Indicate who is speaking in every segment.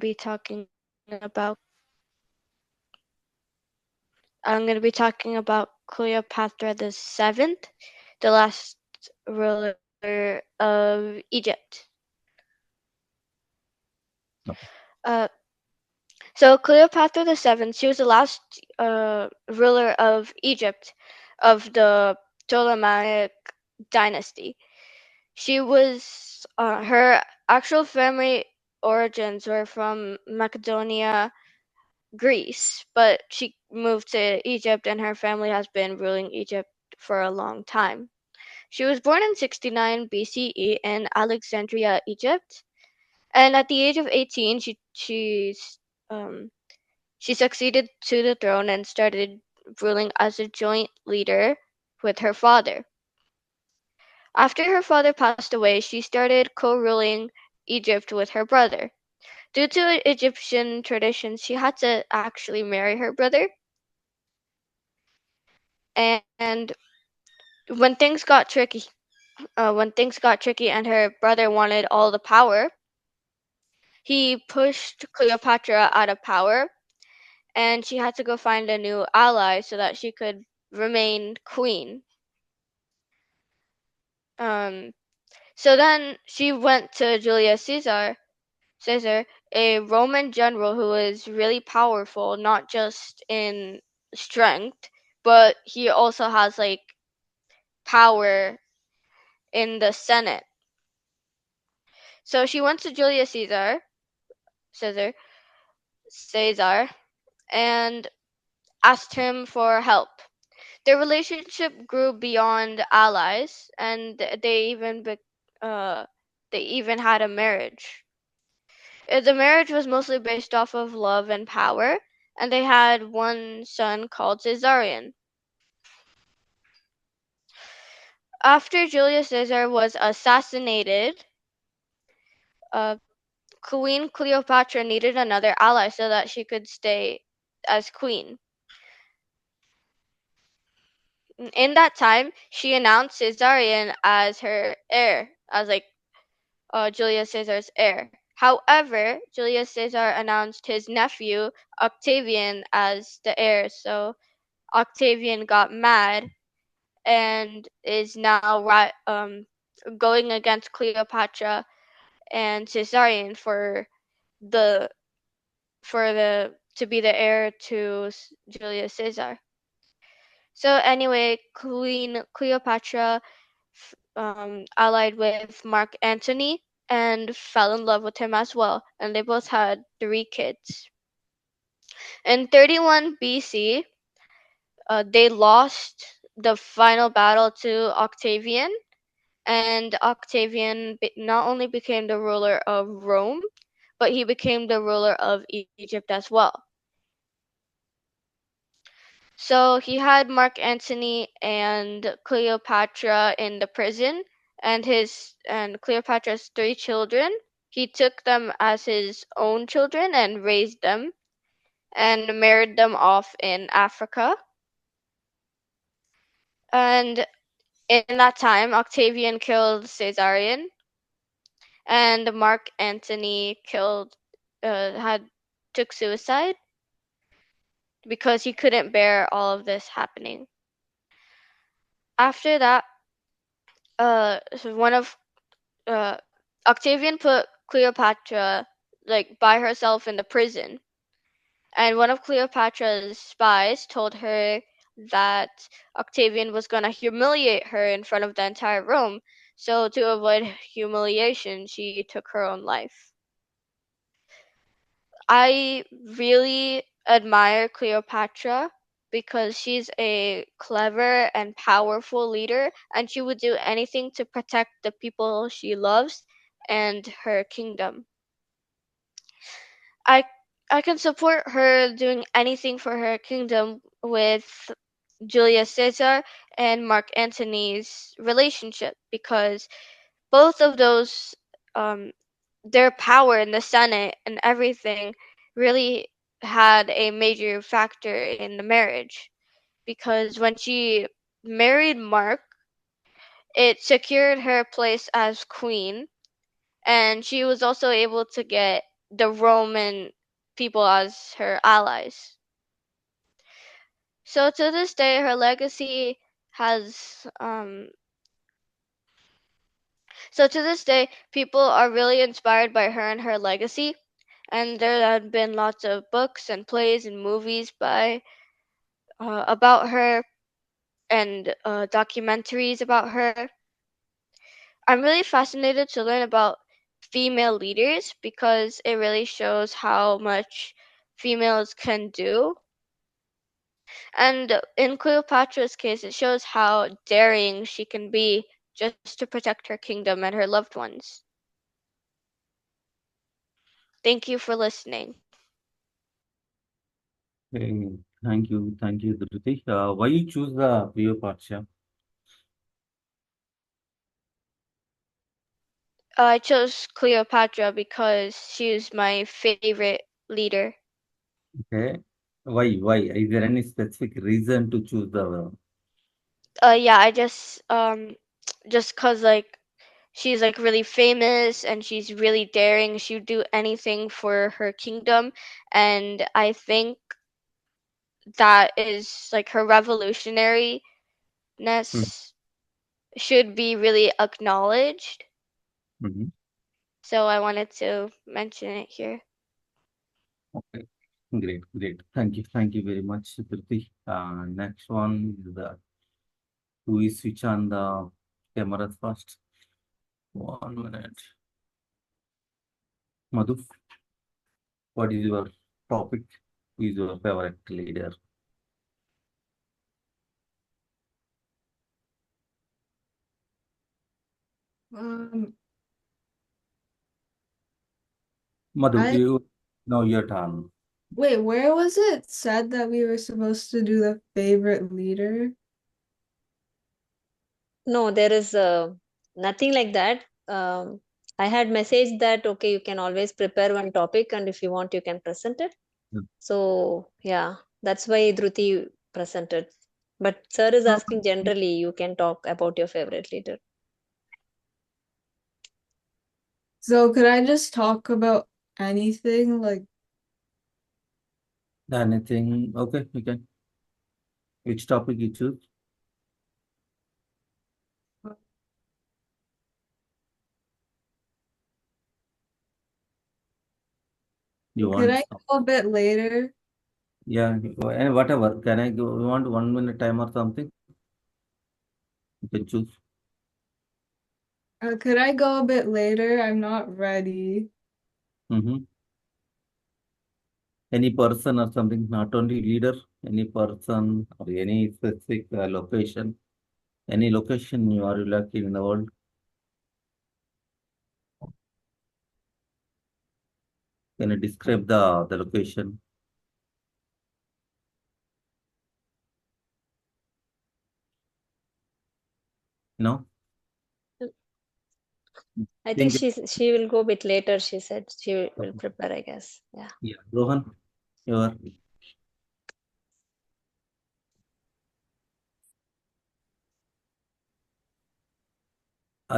Speaker 1: be talking about Cleopatra the Seventh, the last ruler of Egypt.
Speaker 2: Okay.
Speaker 1: Uh, so Cleopatra the Seventh, she was the last ruler of Egypt of the Ptolemaic dynasty. She was her actual family origins were from Macedonia, Greece, but she moved to Egypt and her family has been ruling Egypt for a long time. She was born in 69 BCE in Alexandria, Egypt, and at the age of 18, um, she succeeded to the throne and started ruling as a joint leader with her father. After her father passed away, she started co-ruling Egypt with her brother. Due to Egyptian traditions, she had to actually marry her brother. And when things got tricky, and her brother wanted all the power, he pushed Cleopatra out of power, and she had to go find a new ally so that she could remain queen. Um, so then she went to Julius Caesar, a Roman general who was really powerful, not just in strength, but he also has like power in the Senate. So she went to Julius Caesar, Caesar, and asked him for help. Their relationship grew beyond allies, and uh, they even had a marriage. The marriage was mostly based off of love and power, and they had one son called Caesarion. After Julius Caesar was assassinated, uh, Queen Cleopatra needed another ally so that she could stay as queen. In that time, she announced Caesarion as her heir, as like Julius Caesar's heir. However, Julius Caesar announced his nephew Octavian as the heir, so Octavian got mad and is now going against Cleopatra and Caesarion the the to be the heir to Julius Caesar. So anyway, Queen Cleopatra allied with Mark Antony and fell in love with him as well, and they both had 3 kids. In 31 BC, they lost the final battle to Octavian, and Octavian not only became the ruler of Rome, but he became the ruler of Egypt as well. So he had Mark Antony and Cleopatra in the prison, and Cleopatra's 3 children. He took them as his own children and raised them and married them off in Africa. And in that time, Octavian killed Caesarion, and Mark Antony had took suicide because he couldn't bear all of this happening. After that, so one of uh, Octavian put Cleopatra like by herself in the prison, and one of Cleopatra's spies told her that Octavian was going to humiliate her in front of the entire Rome. So to avoid humiliation, she took her own life. I really admire Cleopatra because she's a clever and powerful leader, and she would do anything to protect the people she loves and her kingdom. I I can support her doing anything for her kingdom with Julius Caesar and Mark Antony's relationship because both of those um, their power in the Senate and everything really had a major factor in the marriage because when she married Mark, it secured her place as queen, and she was also able to get the Roman people as her allies. So to this day, her legacy has so to this day, people are really inspired by her and her legacy. And there have been lots of books and plays and movies by about her and documentaries about her. I'm really fascinated to learn about female leaders because it really shows how much females can do. And in Cleopatra's case, it shows how daring she can be just to protect her kingdom and her loved ones. Thank you for listening.
Speaker 2: Hey, thank you, Dhruti. Why you choose the Cleopatra?
Speaker 1: I chose Cleopatra because she is my favorite leader.
Speaker 2: Okay. Why? Is there any specific reason to choose the?
Speaker 1: Yeah, I just cause like she's like really famous and she's really daring. She would do anything for her kingdom, and I think that is like her revolutionariness
Speaker 2: Hmm.
Speaker 1: should be really acknowledged.
Speaker 2: Mhm.
Speaker 1: So I wanted to mention it here.
Speaker 2: Okay. Great. Thank you very much, Dhruti. Next one is the who is switch on the cameras first. 1 minute. Madhu, what is your topic? Who is your favorite leader?
Speaker 3: Um,
Speaker 2: Madhu,
Speaker 3: I
Speaker 2: you now your turn.
Speaker 3: wait, where was it said that we were supposed to do the favorite leader?
Speaker 4: No, there is nothing like that. I had messaged that okay, you can always prepare one topic, and if you want, you can present it. So yeah, that's why Dhruti presented. But sir is
Speaker 3: Oh,
Speaker 4: asking generally, you can talk about your favorite leader.
Speaker 3: so could I just talk about anything? Like,
Speaker 2: Anything? Okay, you can. Which topic you choose? You
Speaker 3: could
Speaker 2: want
Speaker 3: I
Speaker 2: some?
Speaker 3: go a bit later?
Speaker 2: Yeah, and whatever. Can I go? You want 1 minute time or something? You can choose.
Speaker 3: Could I go a bit later? I'm not ready.
Speaker 2: Mm-hmm. Any person or something, not only leader, any person or any specific location, any location you are lucky in the world. Can you describe the location? No?
Speaker 4: I think
Speaker 2: Think.
Speaker 4: she will go a bit later. She said she will prepare. I guess. Yeah.
Speaker 2: Yeah. Rohan, you are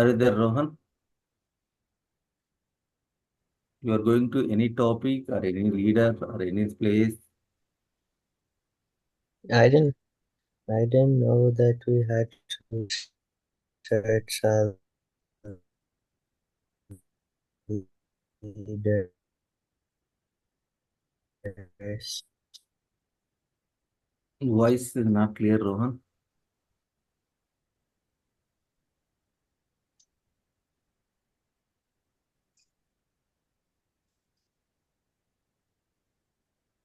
Speaker 2: you there, Rohan? You are going to any topic or any leader or any place.
Speaker 5: I didn't I didn't know that we had to search our leaders.
Speaker 2: Voice is not clear, Rohan.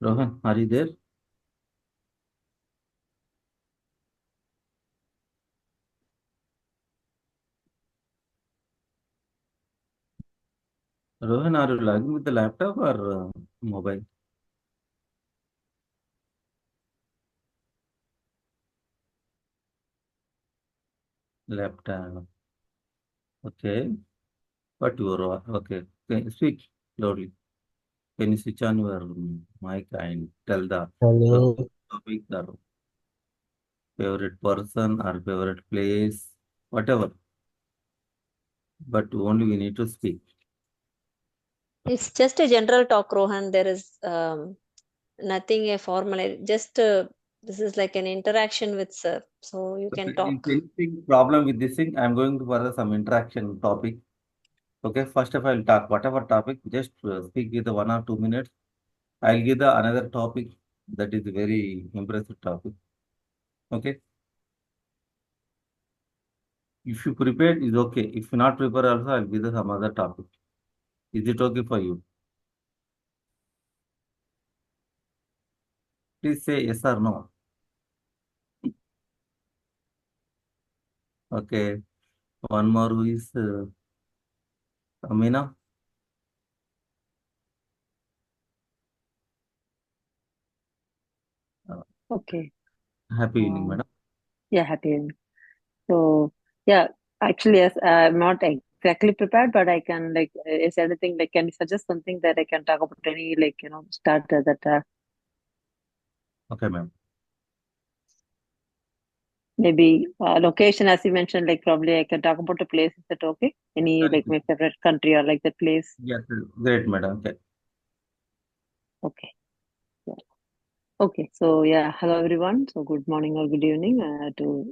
Speaker 2: Rohan, are you there? Rohan, are you logging with the laptop or mobile? Laptop. Okay. But you are okay. Can you speak loudly? Can you switch on your mic and tell the
Speaker 5: Hello,
Speaker 2: topic, the favorite person or favorite place, whatever. But only we need to speak.
Speaker 4: It's just a general talk, Rohan. There is nothing a formal. Just this is like an interaction with sir, so you can
Speaker 2: Okay, if
Speaker 4: talk.
Speaker 2: anything problem with this thing, I'm going to further some interaction topic. Okay, first of all, I'll talk whatever topic, just speak with the 1 or 2 minutes. I'll give the another topic that is very impressive topic. Okay, if you prepared, is okay. If you not prepared, also I'll give the some other topic. Is it okay for you? Please say yes or no. Okay, one more who is Amina.
Speaker 6: Okay.
Speaker 2: Happy evening,
Speaker 6: Um,
Speaker 2: madam.
Speaker 6: yeah, happy. So, yeah, actually, yes, I'm not exactly prepared, but I can like, is anything like, can you suggest something that I can talk about any like, start that
Speaker 2: Okay, ma'am.
Speaker 6: maybe location, as you mentioned, like probably I can talk about a place. Is that okay? Any like my favorite country or like the place?
Speaker 2: Yes, great, madam. Okay.
Speaker 6: Okay. Yeah. Okay. So, yeah, hello everyone. So, good morning or good evening to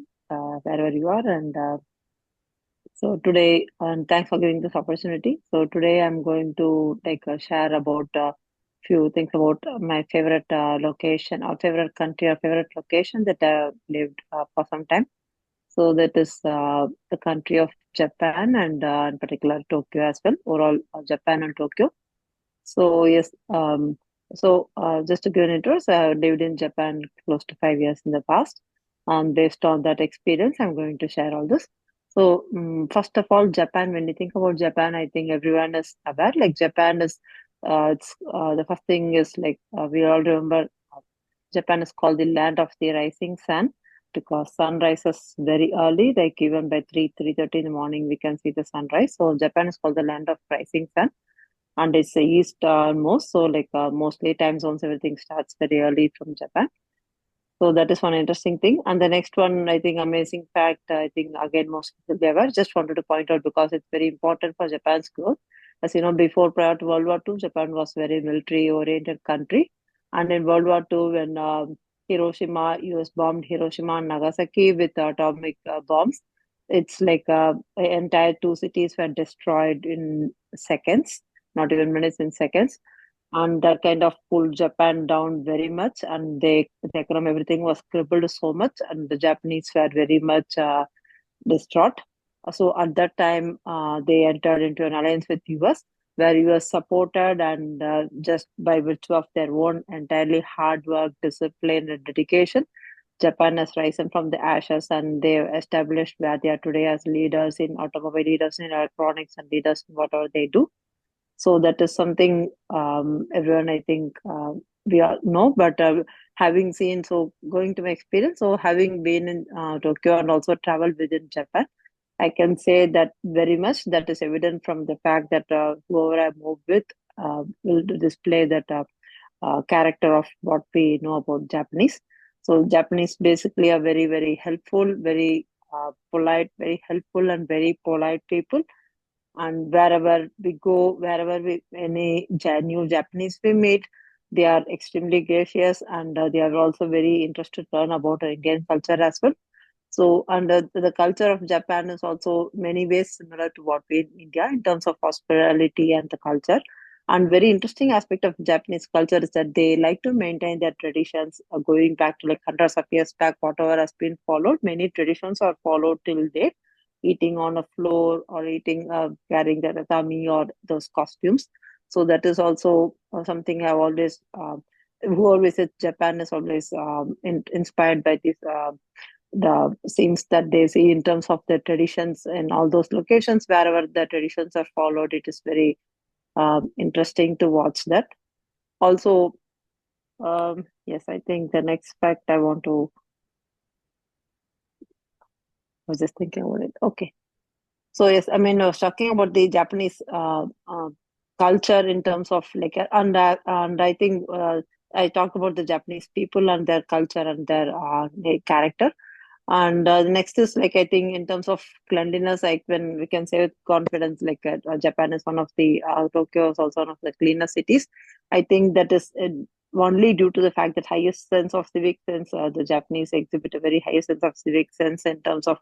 Speaker 6: wherever you are, and so today, and thanks for giving this opportunity. So today I'm going to like share about a few things about my favorite location or favorite country or favorite location that I lived for some time. So that is the country of Japan and in particular Tokyo as well. Overall, Japan and Tokyo. So yes, just to give an intro, so I lived in Japan close to 5 years in the past. Based on that experience, I'm going to share all this. So first of all, Japan. When you think about Japan, I think everyone is aware. Like Japan is, it's the first thing is like we all remember. Japan is called the land of the rising sun because sun rises very early. Like even by 3:30 in the morning, we can see the sunrise. So Japan is called the land of rising sun, and it's the east most, so like mostly time zones, everything starts very early from Japan. So that is one interesting thing. And the next one, I think, amazing fact, I think again most people be aware. Just wanted to point out because it's very important for Japan's growth. As you know, before prior to World War II, Japan was very military-oriented country, and in World War II, when Hiroshima, US bombed Hiroshima and Nagasaki with atomic bombs, it's like entire two cities were destroyed in seconds, not even minutes, in seconds, and that kind of pulled Japan down very much, and the economy, everything was crippled so much, and the Japanese were very much distraught. So at that time, they entered into an alliance with US, where US supported, and just by virtue of their own entirely hard work, discipline, and dedication, Japan has risen from the ashes, and they've established where they are today as leaders in automobile, leaders in electronics, and leaders in whatever they do. So that is something everyone, I think, we all know. But having seen, so going to my experience, so having been in Tokyo and also traveled within Japan, I can say that very much that is evident from the fact that whoever I move with will display that character of what we know about Japanese. So Japanese basically are very, very helpful, very polite, very helpful, and very polite people. And wherever we go, wherever we any new Japanese we meet, they are extremely gracious, and they are also very interested to learn about our Indian culture as well. So, and the culture of Japan is also many ways similar to what we in India in terms of hospitality and the culture. And very interesting aspect of Japanese culture is that they like to maintain their traditions, going back to like hundreds of years back. Whatever has been followed, many traditions are followed till date. Eating on a floor or eating, carrying the tatami or those costumes. So that is also something I've always. Who visit Japan is always inspired by this. The scenes that they see in terms of the traditions in all those locations, wherever the traditions are followed, it is very interesting to watch that. Also, yes, I think the next fact I want to, I was just thinking about it. Okay. So, yes, I mean, I was talking about the Japanese culture in terms of like, and I think I talked about the Japanese people and their culture and their character. And the next is like I think in terms of cleanliness, like when we can say with confidence, like Japan is one of the Tokyo is also one of the cleanest cities. I think that is only due to the fact that highest sense of civic sense. The Japanese exhibit a very high sense of civic sense in terms of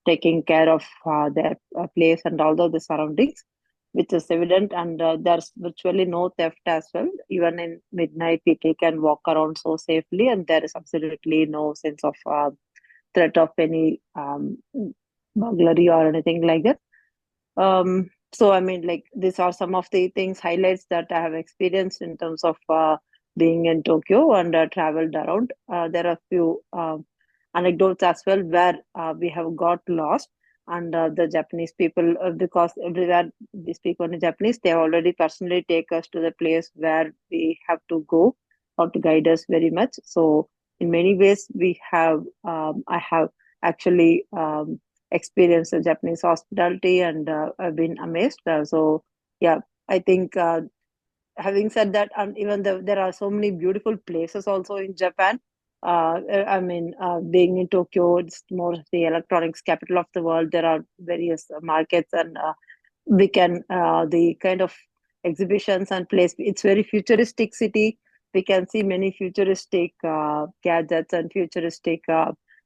Speaker 6: taking care of their place and all the surroundings, which is evident. And there's virtually no theft as well. Even in midnight, people can walk around so safely, and there is absolutely no sense of threat of any burglary or anything like that. So I mean, like these are some of the things highlights that I have experienced in terms of being in Tokyo and traveled around. There are few anecdotes as well where we have got lost, and the Japanese people, because everywhere we speak only Japanese, they already personally take us to the place where we have to go or to guide us very much. So in many ways, I have actually experienced the Japanese hospitality, and I've been amazed. So yeah, I think having said that, and even though there are so many beautiful places also in Japan. I mean, being in Tokyo, it's more of the electronics capital of the world. There are various markets, and we can the kind of exhibitions and place. It's very futuristic city. We can see many futuristic gadgets and futuristic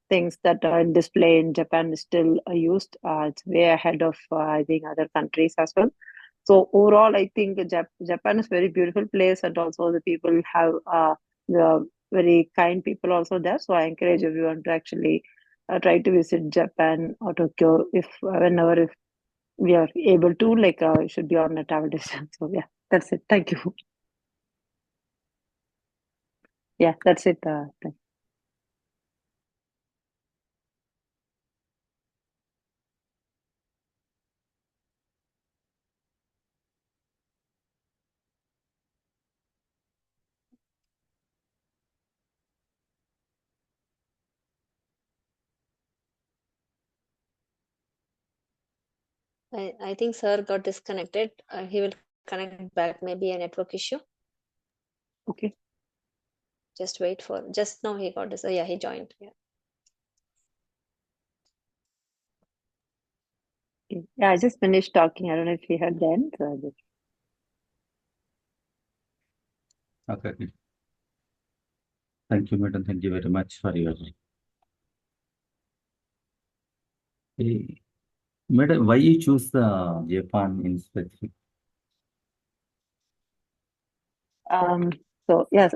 Speaker 6: things that are in display in Japan is still used. It's way ahead of I think other countries as well. So overall, I think Japan is a very beautiful place, and also the people have the very kind people also there. So I encourage everyone to actually try to visit Japan or Tokyo if whenever if we are able to, like should be on a travel distance. So yeah, that's it. Thank you. Yeah, that's it.
Speaker 4: I think Sir got disconnected. He will connect back, maybe a network issue.
Speaker 6: Okay.
Speaker 4: Just wait for. Just now he got this. Yeah, he joined. Yeah.
Speaker 6: Yeah, I just finished talking. I don't know if you heard then. So I just...
Speaker 2: Okay. Thank you, madam. Thank you very much for your. Madam, why you choose the Japan in specific?
Speaker 6: Um, so yes,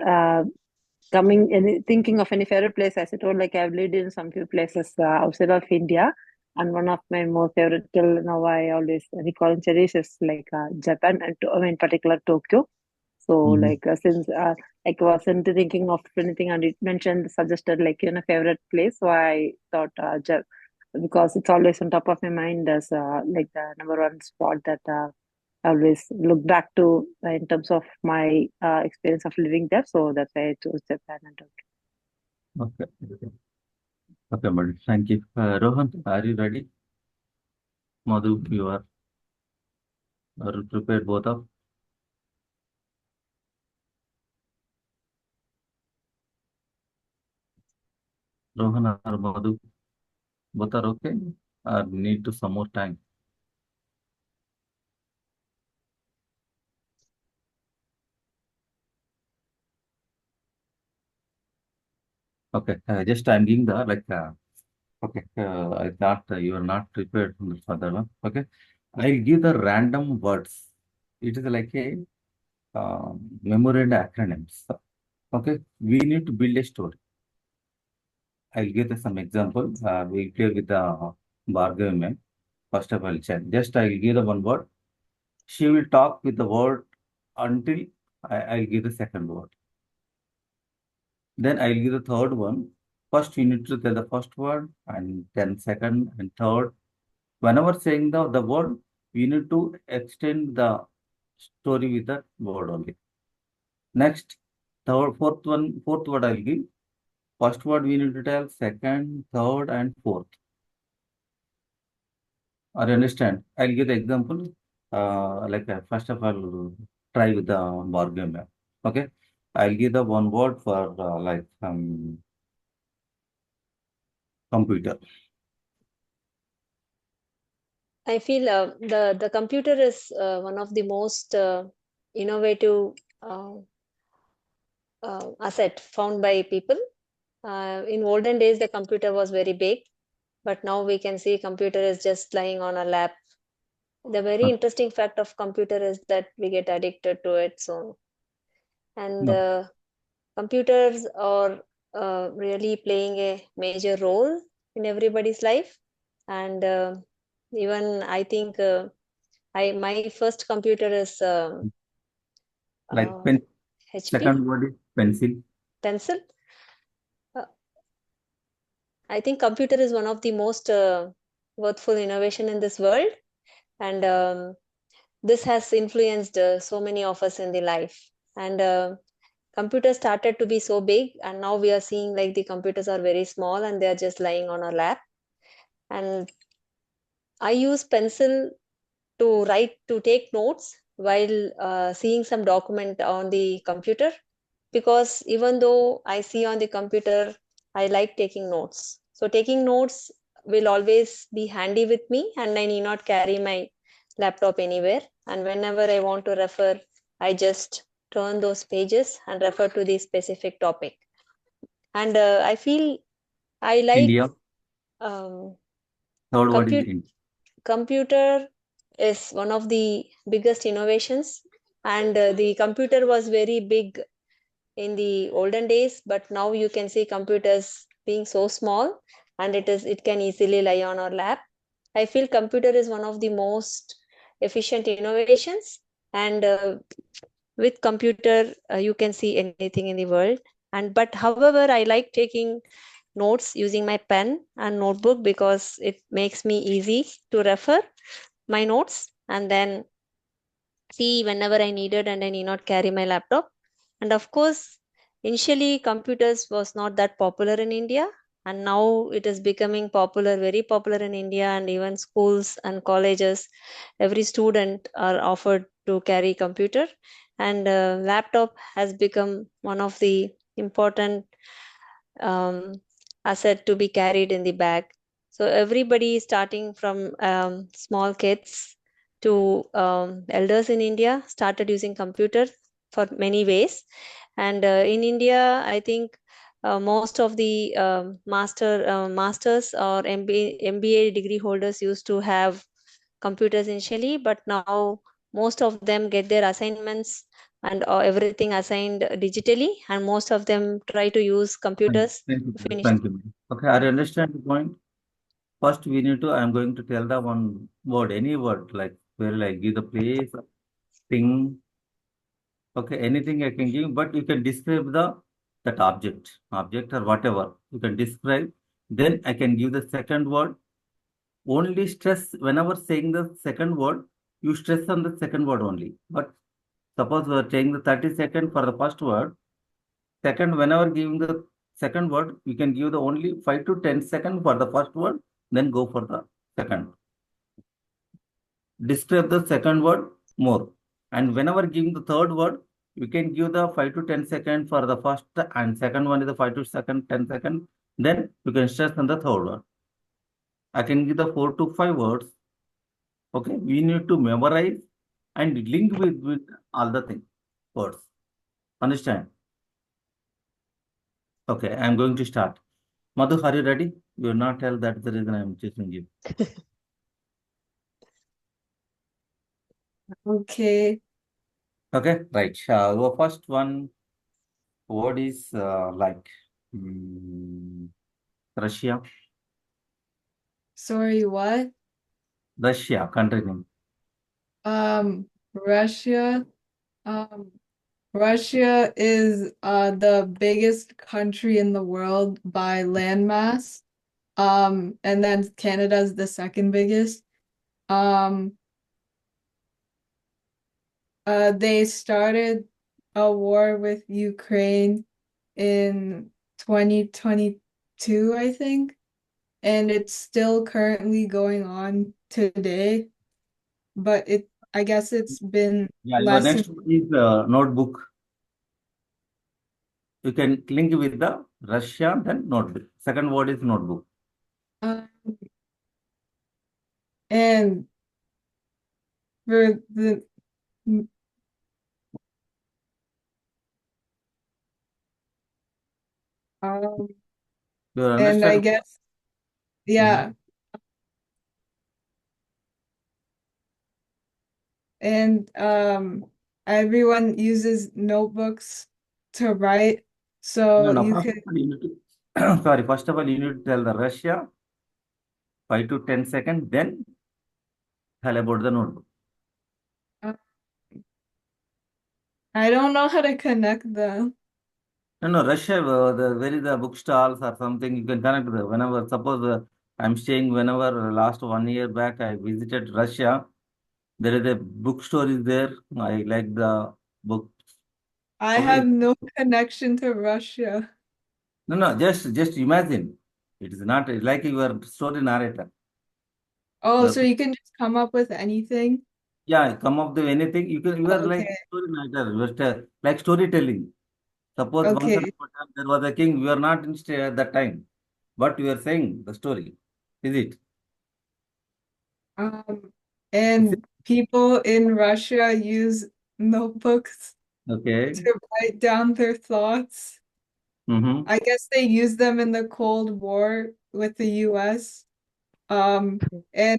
Speaker 6: thinking of any favorite place, as I told, like I've lived in some few places outside of India, and one of my most favorite till now I always recall and cherish is like Japan, and I mean, in particular Tokyo. So
Speaker 2: Mhm.
Speaker 6: like since like wasn't thinking of anything, and it mentioned suggested like favorite place, so I thought because it's always on top of my mind as like the number one spot that I always look back to in terms of my experience of living there. So that's why I chose Japan and Tokyo.
Speaker 2: Okay. Okay. Okay, madam. Thank you. Rohan, are you ready? Madhu, are prepared both of? Rohan or Madhu, both are okay? Or need to some more time? Okay. Just I'm giving the like. Okay. I thought you are not prepared for that one. Okay. I'll give the random words. It is like a memory and acronyms. Okay. We need to build a story. I'll give the some example. We'll play with the bargain. First of all, check. Just I'll give the one word. She will talk with the word until I'll give the second word. Then I'll give the third one. First, you need to tell the first word, and then second and third. Whenever saying the word, you need to extend the story with that word only. Next, fourth word I'll give. First word we need to tell, second, third, and fourth. Or understand? I'll give the example. First of all, try with the bargain map. Okay, I'll give the one word for computer?
Speaker 4: I feel the computer is one of the most innovative asset found by people. In olden days, the computer was very big, but now we can see computer is just lying on a lap. The very
Speaker 2: No.
Speaker 4: interesting fact of computer is that we get addicted to it. So, and
Speaker 2: No.
Speaker 4: computers are really playing a major role in everybody's life. And even I think I my first computer is
Speaker 2: Like
Speaker 4: uh,
Speaker 2: pen.
Speaker 4: HP
Speaker 2: Second word is pencil.
Speaker 4: pencil. Uh, I think computer is one of the most worthful innovation in this world, and this has influenced so many of us in the life. And computers started to be so big, and now we are seeing like the computers are very small and they are just lying on our lap. And I use pencil to write to take notes while seeing some document on the computer, because even though I see on the computer, I like taking notes. So taking notes will always be handy with me, and I need not carry my laptop anywhere. And whenever I want to refer, I just turn those pages and refer to the specific topic. And I feel I like
Speaker 2: India.
Speaker 4: um,
Speaker 2: Third word is
Speaker 4: compute
Speaker 2: India.
Speaker 4: computer is one of the biggest innovations, and the computer was very big in the olden days, but now you can see computers being so small, and it can easily lie on our lap. I feel computer is one of the most efficient innovations, and with computer you can see anything in the world. And but however, I like taking notes using my pen and notebook because it makes me easy to refer my notes and then see whenever I needed, and I need not carry my laptop. And of course, initially computers was not that popular in India, and now it is becoming popular, very popular in India, and even schools and colleges, every student are offered to carry computer, and laptop has become one of the important um, asset to be carried in the bag. So everybody, starting from small kids to elders in India, started using computer for many ways. And in India, I think most of the masters or MBA degree holders used to have computers initially, but now most of them get their assignments and everything assigned digitally, and most of them try to use computers
Speaker 2: Thank you.
Speaker 4: to finish.
Speaker 2: Thank you. Okay, I understand the point. First, we need to, I'm going to tell the one word, any word, like where like give the place, thing, okay, anything I can give, but you can describe that object or whatever. You can describe. Then I can give the second word. Only stress whenever saying the second word, you stress on the second word only. But suppose we are saying the 30 seconds for the first word. Second, whenever giving the second word, you can give the only 5 to 10 seconds for the first word, then go for the second. Describe the second word more. And whenever giving the third word, you can give the 5 to 10 seconds for the first, and second one is the 5 to 10 seconds. Then you can stress on the third word. I can give the 4 to 5 words. Okay, we need to memorize and link with all the things, words. Understand? Okay, I am going to start. Madhu, are you ready? You will not tell that's the reason I am choosing you.
Speaker 3: Okay.
Speaker 2: Okay, right. Our first one word is like Russia.
Speaker 3: Sorry, what?
Speaker 2: Russia, country name.
Speaker 3: Russia. Um, Russia is the biggest country in the world by landmass. And then Canada's the second biggest. Um, they started a war with Ukraine in 2022, I think, and it's still currently going on today, but I guess it's been
Speaker 2: Yeah, your
Speaker 3: less than.
Speaker 2: next one is notebook. You can link with the Russia, then notebook. Second word is notebook.
Speaker 3: And for the um
Speaker 2: You
Speaker 3: and I
Speaker 2: understand?
Speaker 3: guess
Speaker 2: Mhm.
Speaker 3: yeah, and everyone uses notebooks to write,
Speaker 2: No,
Speaker 3: so
Speaker 2: no.
Speaker 3: you
Speaker 2: First
Speaker 3: could
Speaker 2: of all, you need to, sorry. First of all, you need to tell the Russia 5 to 10 seconds. Then tell about the notebook.
Speaker 3: uh, I don't know how to connect them.
Speaker 2: No, no. Russia, the where is the bookstalls or something? You can connect the whenever. Suppose I'm staying. Whenever last 1 year back, I visited Russia. There is a bookstore is there. I like the book.
Speaker 3: I have
Speaker 2: Okay.
Speaker 3: no connection to Russia.
Speaker 2: No, no. Just imagine. It is not like you are story narrator.
Speaker 3: Oh,
Speaker 2: You are
Speaker 3: so you can just come up with anything?
Speaker 2: yeah. Come up with anything. You can. You are like
Speaker 3: Okay,
Speaker 2: story narrator. You are like storytelling. Suppose once upon
Speaker 3: okay.
Speaker 2: a time there was a king. We are not in stay at that time, but we are saying the story. Is it?
Speaker 3: Um,
Speaker 2: Is it?
Speaker 3: and people in Russia use notebooks
Speaker 2: Okay.
Speaker 3: to write down their thoughts.
Speaker 2: Mm-hmm.
Speaker 3: I guess they used them in the Cold War with the US. And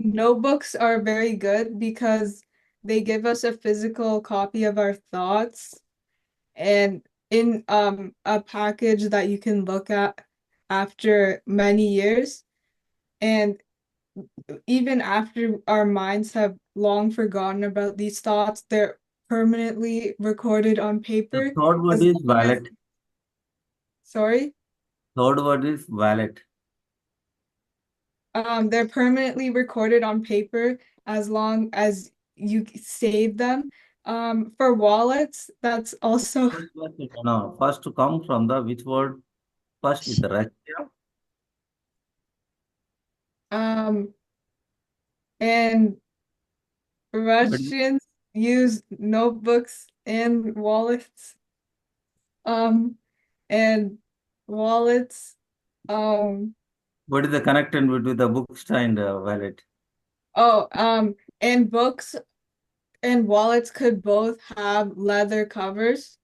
Speaker 3: notebooks are very good because they give us a physical copy of our thoughts and in a package that you can look at after many years. And even after our minds have long forgotten about these thoughts, they're permanently recorded on
Speaker 2: The
Speaker 3: paper
Speaker 2: third word
Speaker 3: as
Speaker 2: is
Speaker 3: long as,
Speaker 2: wallet.
Speaker 3: sorry,
Speaker 2: Third word is wallet.
Speaker 3: they're permanently recorded on paper as long as you save them. For wallets, that's also
Speaker 2: No, first to come from the which word? First is the Russia.
Speaker 3: um and
Speaker 2: What is
Speaker 3: Russians use notebooks and wallets. Um and wallets um
Speaker 2: what is the connection between the books and wallet?
Speaker 3: oh and books and wallets could both have leather covers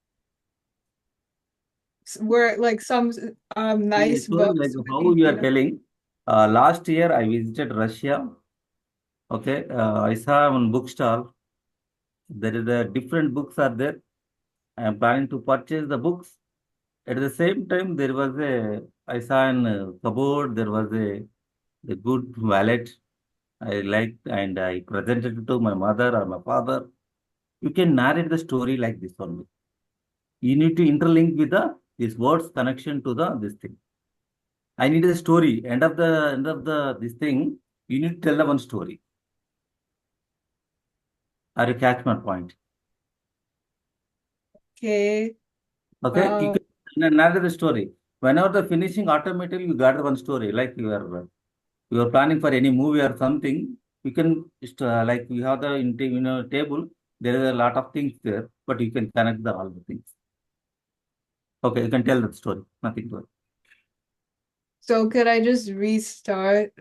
Speaker 3: where like some
Speaker 2: See, I
Speaker 3: nice
Speaker 2: told you like
Speaker 3: books with
Speaker 2: how
Speaker 3: these,
Speaker 2: you are telling. Last year I visited Russia. Okay, I saw one bookstall. There is a different books are there. I am planning to purchase the books. At the same time, there was a I saw in cupboard. There was a good wallet. I liked and I presented it to my mother or my father. You can narrate the story like this only. You need to interlink with the this words connection to the this thing. I need a story. End of the this thing. You need to tell the one story. Are you catch my point?
Speaker 3: okay.
Speaker 2: Okay, you
Speaker 3: Um
Speaker 2: can narrate the story. Whenever the finishing automatically you got one story. Like you are planning for any movie or something. You can like you have the table. There is a lot of things there, but you can connect the all the things. Okay, you can tell that story. Nothing to it.
Speaker 3: so could I just restart?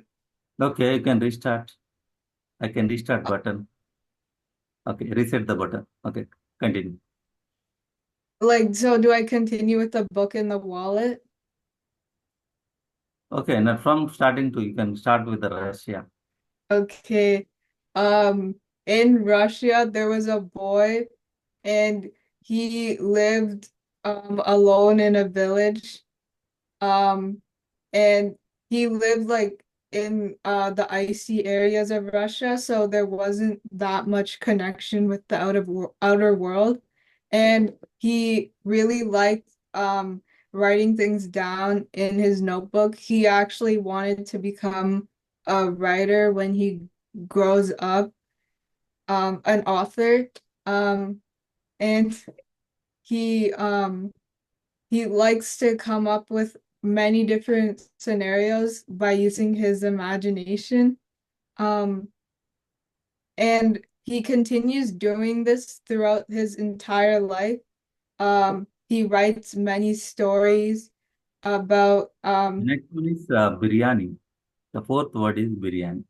Speaker 2: Okay, you can restart. I can restart button. Okay, reset the button. Okay, continue.
Speaker 3: Like, so do I continue with the book in the wallet?
Speaker 2: Okay, now from starting to you can start with the Russia.
Speaker 3: Okay. In Russia, there was a boy and he lived alone in a village. Um, and he lived like in the icy areas of Russia, so there wasn't that much connection with the outer world. And he really liked writing things down in his notebook. He actually wanted to become a writer when he grows up, an author. Um, and he um he likes to come up with many different scenarios by using his imagination. Um, and he continues doing this throughout his entire life. He writes many stories about
Speaker 2: Next one is biryani. The fourth word is biryani.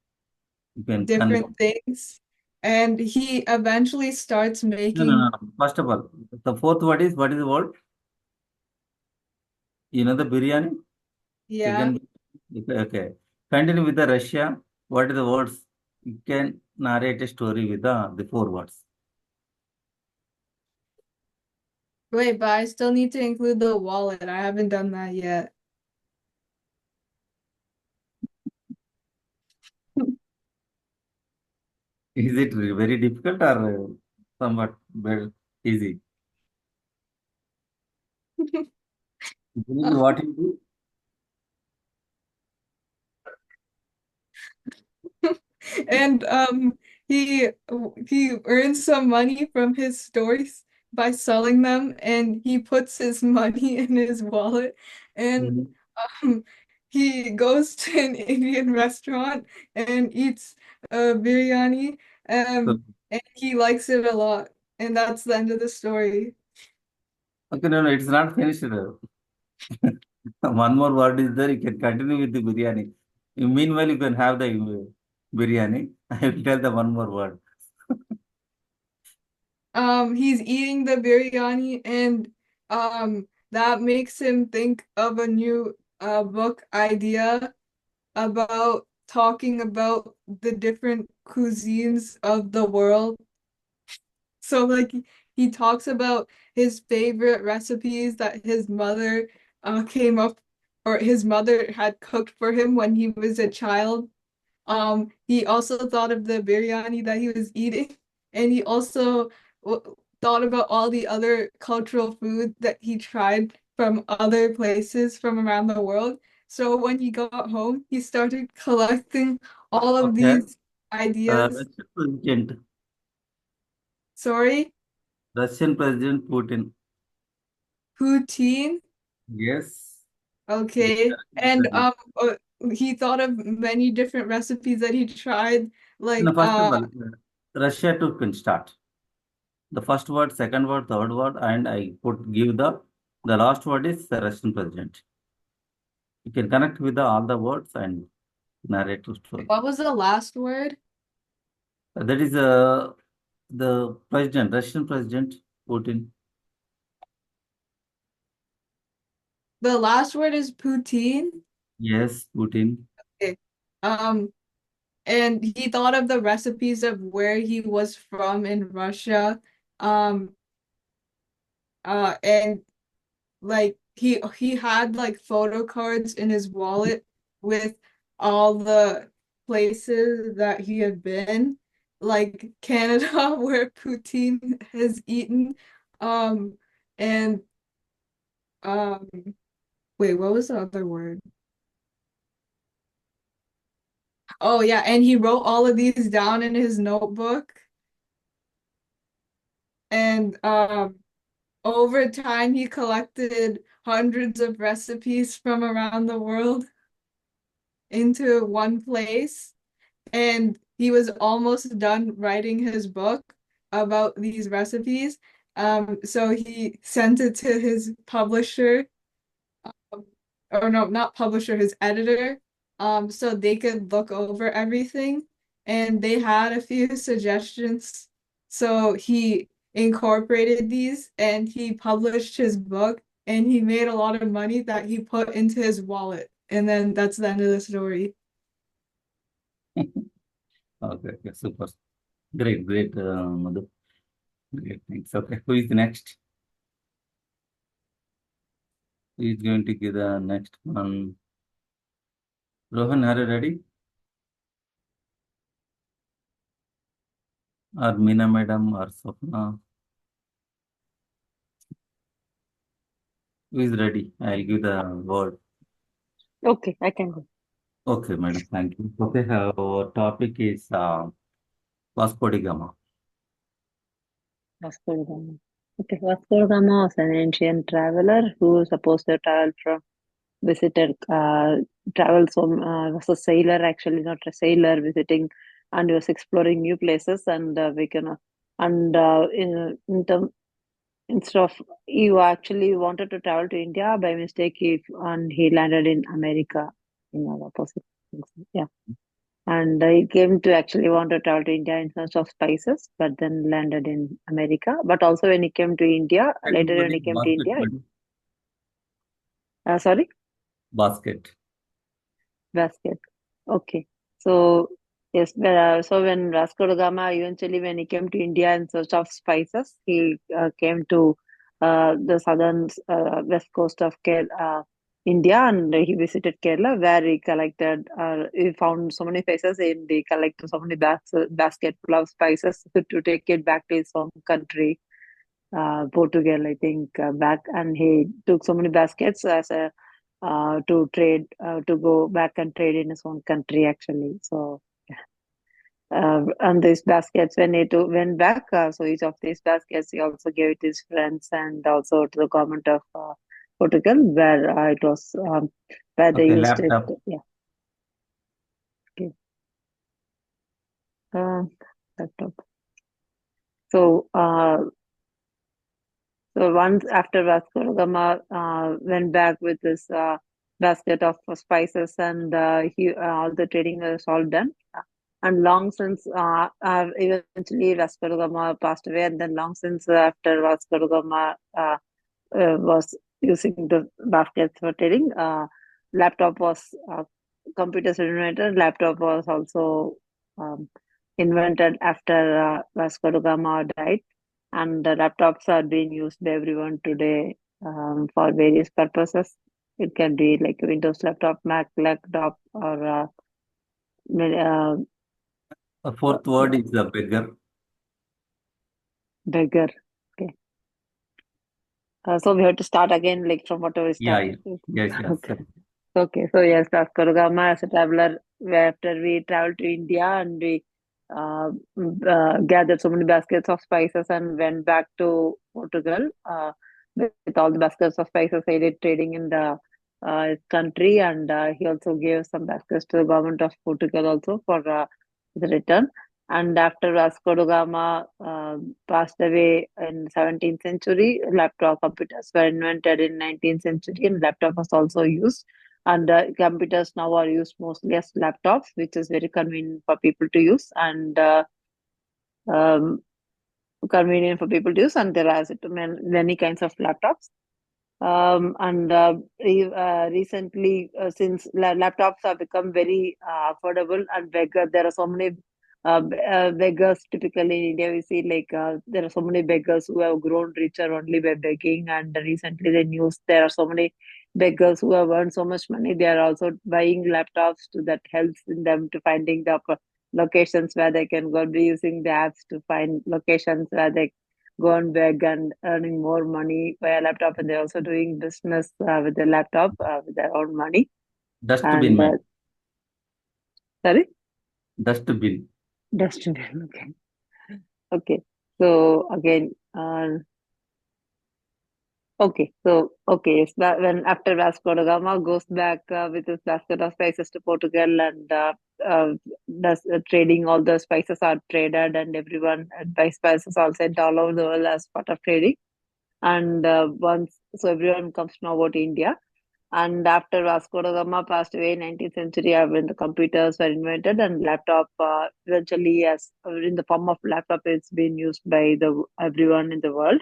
Speaker 2: You can
Speaker 3: different things, and he eventually starts
Speaker 2: no, no,
Speaker 3: making,
Speaker 2: no. First of all, the fourth word is what is the word? You know the biryani?
Speaker 3: yeah.
Speaker 2: Chicken. Okay, okay. Continue with the Russia. What are the words? You can narrate a story with the four words.
Speaker 3: Wait, but I still need to include the wallet. I haven't done that yet.
Speaker 2: Is it very difficult or somewhat very easy? What you do?
Speaker 3: And he he earns some money from his stories by selling them, and he puts his money in his wallet, and
Speaker 2: Mhm.
Speaker 3: um he goes to an Indian restaurant and eats biryani,
Speaker 2: So,
Speaker 3: and he likes it a lot, and that's the end of the story.
Speaker 2: okay, no, no, it's not finished. One more word is there. You can continue with the biryani. Meanwhile, you can have the biryani. I will tell the one more word.
Speaker 3: He's eating the biryani, and that makes him think of a new book idea about talking about the different cuisines of the world. So like he talks about his favorite recipes that his mother came up, or his mother had cooked for him when he was a child. He also thought of the biryani that he was eating, and he also thought about all the other cultural food that he tried from other places from around the world. So when he got home, he started collecting all of
Speaker 2: Okay.
Speaker 3: these ideas.
Speaker 2: Russian President.
Speaker 3: Sorry,
Speaker 2: Russian President Putin.
Speaker 3: poutine.
Speaker 2: Yes. The
Speaker 3: Okay,
Speaker 2: Russian
Speaker 3: and
Speaker 2: president.
Speaker 3: he thought of many different recipes that he tried,
Speaker 2: No,
Speaker 3: like
Speaker 2: first of all, Russia to can start. The first word, second word, third word, and I put give the last word is the Russian president. You can connect with all the words and narrate the story.
Speaker 3: what was the last word?
Speaker 2: That is the president, Russian president Putin.
Speaker 3: The last word is poutine.
Speaker 2: Yes, Putin.
Speaker 3: Okay. Um, and he thought of the recipes of where he was from in Russia. Um, and like he had like photo cards in his wallet with all the places that he had been, like Canada, where Putin has eaten. Um, and um, wait, what was the other word? Oh yeah, and he wrote all of these down in his notebook. And over time, he collected hundreds of recipes from around the world into one place. And he was almost done writing his book about these recipes. So he sent it to his publisher, or no, not publisher, his editor, so they could look over everything. And they had a few suggestions. So he incorporated these and he published his book, and he made a lot of money that he put into his wallet. And then that's the end of the story.
Speaker 2: Okay, okay, super. Great, great, Madhu. Great, thanks. Okay, who is the next? Who is going to give the next one? Rohan, are you ready? Or Meena madam or Swapna? Who is ready? I'll give the word.
Speaker 6: Okay, I can go.
Speaker 2: Okay, madam, thank you. Okay, our topic is Vasco da Gama.
Speaker 6: Vasco da Gama. Okay, Vasco da Gama was an ancient traveler who was supposed to travel from visited travel from was a sailor, actually not a sailor, visiting, and he was exploring new places, and we can and in term instead of you actually wanted to travel to India by mistake, and he landed in America in our opposite. Yeah. And he came to actually want to travel to India in search of spices, but then landed in America. But also when he came to India, later when
Speaker 2: Buddy,
Speaker 6: he came to
Speaker 2: basket,
Speaker 6: India,
Speaker 2: buddy.
Speaker 6: sorry,
Speaker 2: Basket.
Speaker 6: basket. Okay. So yes, so when Vasco da Gama eventually when he came to India in search of spices, he came to the southern west coast of India, and he visited Kerala where he collected. He found so many spices and he collected so many basket full of spices to take it back to his home country, Portugal, I think, back, and he took so many baskets as a to trade to go back and trade in his own country actually. So and these baskets when went back, so each of these baskets he also gave it to his friends and also to the government of Portugal, where it was where they
Speaker 2: Okay,
Speaker 6: used it.
Speaker 2: laptop.
Speaker 6: Yeah. Okay. Uh, laptop. So so once after Vasco da Gama went back with this basket of spices, and all the trading was all done. And long since eventually Vasco da Gama passed away, and then long since after Vasco da Gama was using the baskets for trading, laptop was computers were invented. Laptop was also um, invented after Vasco da Gama died, and the laptops are being used by everyone today for various purposes. It can be like a Windows laptop, Mac laptop, or uh,
Speaker 2: The fourth
Speaker 6: yeah,
Speaker 2: word is the beggar.
Speaker 6: beggar. Okay. So we have to start again, like from whatever we
Speaker 2: Yeah,
Speaker 6: started
Speaker 2: yeah.
Speaker 6: with.
Speaker 2: Yes, yes.
Speaker 6: Okay. Okay. So yes, Vasco da Gama as a traveler, after we traveled to India and we gathered so many baskets of spices and went back to Portugal with all the baskets of spices. He did trading in the country, and he also gave some baskets to the government of Portugal also for the return. And after Vasco da Gama passed away in 17th century, laptop computers were invented in 19th century, and laptop was also used. And computers now are used mostly as laptops, which is very convenient for people to use, and um, convenient for people to use. And there are many kinds of laptops. And recently, since laptops have become very affordable and beggar, there are so many beggars. Typically in India, we see like there are so many beggars who have grown richer only by begging. And recently, the news there are so many beggars who have earned so much money. They are also buying laptops to that helps in them to finding the locations where they can go. Be using the apps to find locations where they gone big and earning more money via laptop, and they're also doing business with their laptop with their own money.
Speaker 2: Dustbin,
Speaker 6: And
Speaker 2: man.
Speaker 6: sorry,
Speaker 2: Dustbin.
Speaker 6: destiny. Okay, okay. So again, okay, yes. When after Vasco da Gama goes back with his basket of spices to Portugal, and uh, does trading, all the spices are traded, and everyone buys spices all sent all over the world as part of trading. And once, so everyone comes to know about India. And after Vasco da Gama passed away in 19th century, when the computers were invented, and laptop eventually, as in the form of laptop, it's been used by the everyone in the world.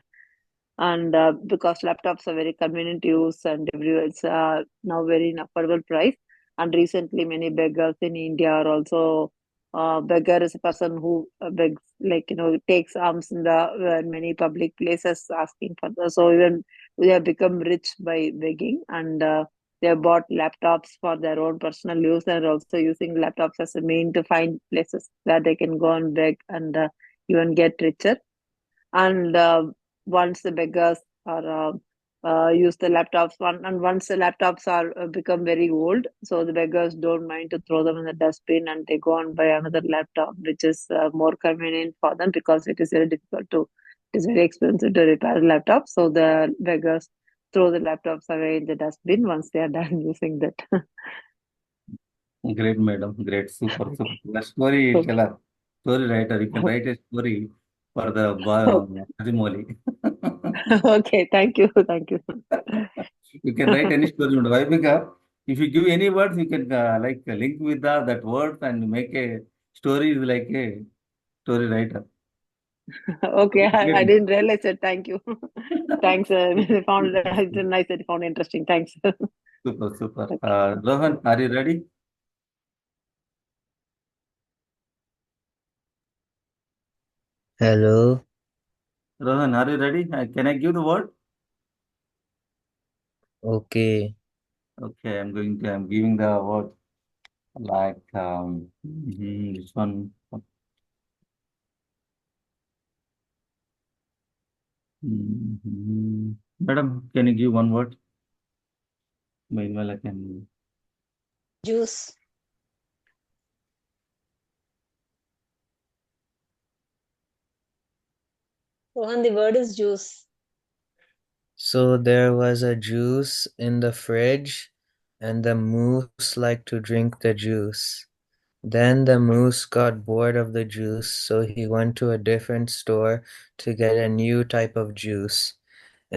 Speaker 6: And because laptops are very convenient to use, and everywhere it's now very in affordable price. And recently, many beggars in India are also beggar is a person who begs, like takes alms in the many public places asking for the. So even they have become rich by begging, and they have bought laptops for their own personal use, and also using laptops as a mean to find places where they can go and beg, and even get richer. And once the beggars are use the laptops one, and once the laptops are become very old, so the beggars don't mind to throw them in the dustbin, and they go and buy another laptop which is more convenient for them, because it is very difficult to it is very expensive to repair a laptop. So the beggars throw the laptops away in the dustbin once they are done using that.
Speaker 2: Great, madam. Great. Super, super.
Speaker 6: Okay.
Speaker 2: The story
Speaker 6: Okay.
Speaker 2: teller, story writer. You can write a story for the Hajimoli.
Speaker 6: Okay. Thank you. Thank you.
Speaker 2: You can write any story. Why? Because If you give any words, you can like link with that words and make a story like a story writer.
Speaker 6: Okay, I
Speaker 2: Great.
Speaker 6: didn't realize it. Thank you. Thanks. I found it's nice that you found interesting. Thanks.
Speaker 2: Super, super.
Speaker 6: Okay.
Speaker 2: Rohan, are you ready?
Speaker 5: Hello.
Speaker 2: Rohan, are you ready? Can I give the word?
Speaker 5: Okay.
Speaker 2: Okay, I'm giving the word like this one. Madam, can you give one word? Meanwhile, I can.
Speaker 4: Juice. Rohan, the word is juice.
Speaker 5: So there was a juice in the fridge, and the moose liked to drink the juice. Then the moose got bored of the juice, so he went to a different store to get a new type of juice.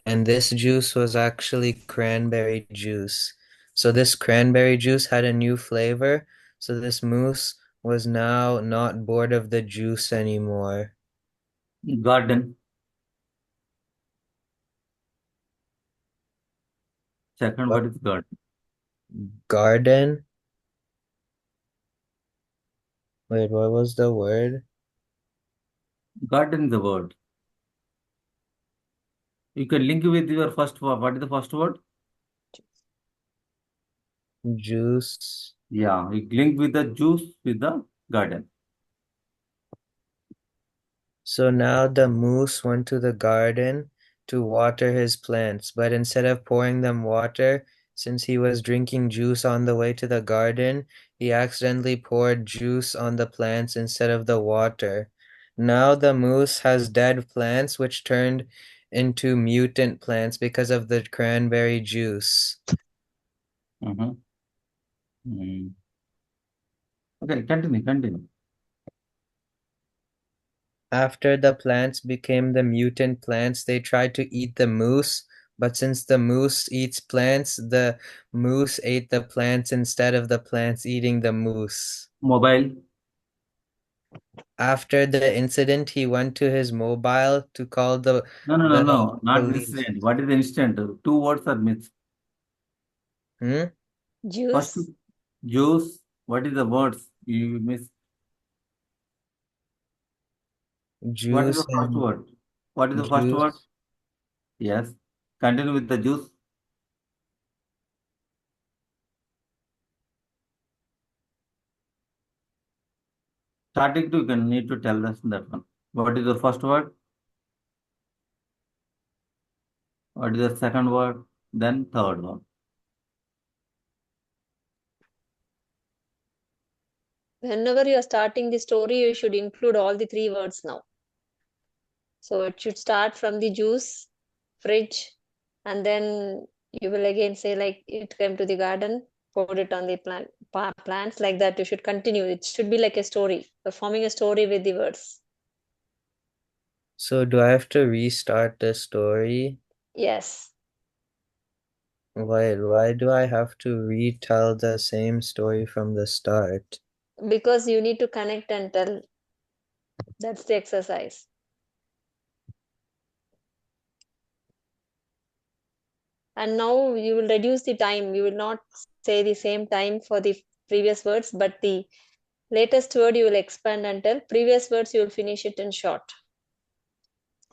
Speaker 5: And this juice was actually cranberry juice. So this cranberry juice had a new flavor, so this moose was now not bored of the juice anymore.
Speaker 2: Garden. Second
Speaker 5: But
Speaker 2: word is garden.
Speaker 5: garden? Wait, what was the word?
Speaker 2: Garden is the word. You can link with your first word. What is the first word?
Speaker 5: Juice.
Speaker 2: Yeah, you link with the juice with the garden.
Speaker 5: So now the moose went to the garden to water his plants, but instead of pouring them water, since he was drinking juice on the way to the garden, he accidentally poured juice on the plants instead of the water. Now the moose has dead plants which turned into mutant plants because of the cranberry juice.
Speaker 2: Mm-hmm. Mm. Okay, continue.
Speaker 5: After the plants became the mutant plants, they tried to eat the moose, but since the moose eats plants, the moose ate the plants instead of the plants eating the moose.
Speaker 2: Mobile.
Speaker 5: After the incident, he went to his mobile to call the
Speaker 2: No, not
Speaker 5: police.
Speaker 2: incident. What is the instant? Two words are missed.
Speaker 5: Hmm?
Speaker 2: First,
Speaker 4: Juice.
Speaker 2: juice. What is the words you miss? What is the
Speaker 5: Juice
Speaker 2: first
Speaker 5: and
Speaker 2: word? What is the first word?
Speaker 5: juice.
Speaker 2: Yes. Continue with the juice. Starting to, you can need to tell us that one. What is the first word? What is the second word? Then third one.
Speaker 4: Whenever you are starting the story, you should include all the three words now. So it should start from the juice, fridge, and then you will again say like it came to the garden, poured it on the plants like that. You should continue. It should be like a story, performing a story with the words.
Speaker 5: So do I have to restart the story?
Speaker 4: Yes,
Speaker 5: Why do I have to retell the same story from the start?
Speaker 4: because you need to connect and tell. That's the exercise. And now you will reduce the time. You will not say the same time for the previous words, but the latest word you will expand and tell. Previous words you will finish it in short.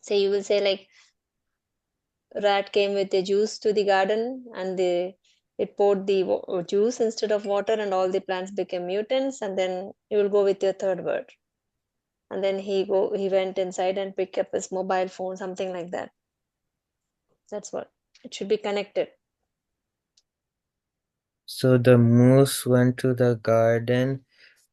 Speaker 4: Say you will say like rat came with the juice to the garden and it poured the juice instead of water and all the plants became mutants, and then you will go with your third word, and then he went inside and picked up his mobile phone, something like that. That's what it should be connected.
Speaker 5: So the moose went to the garden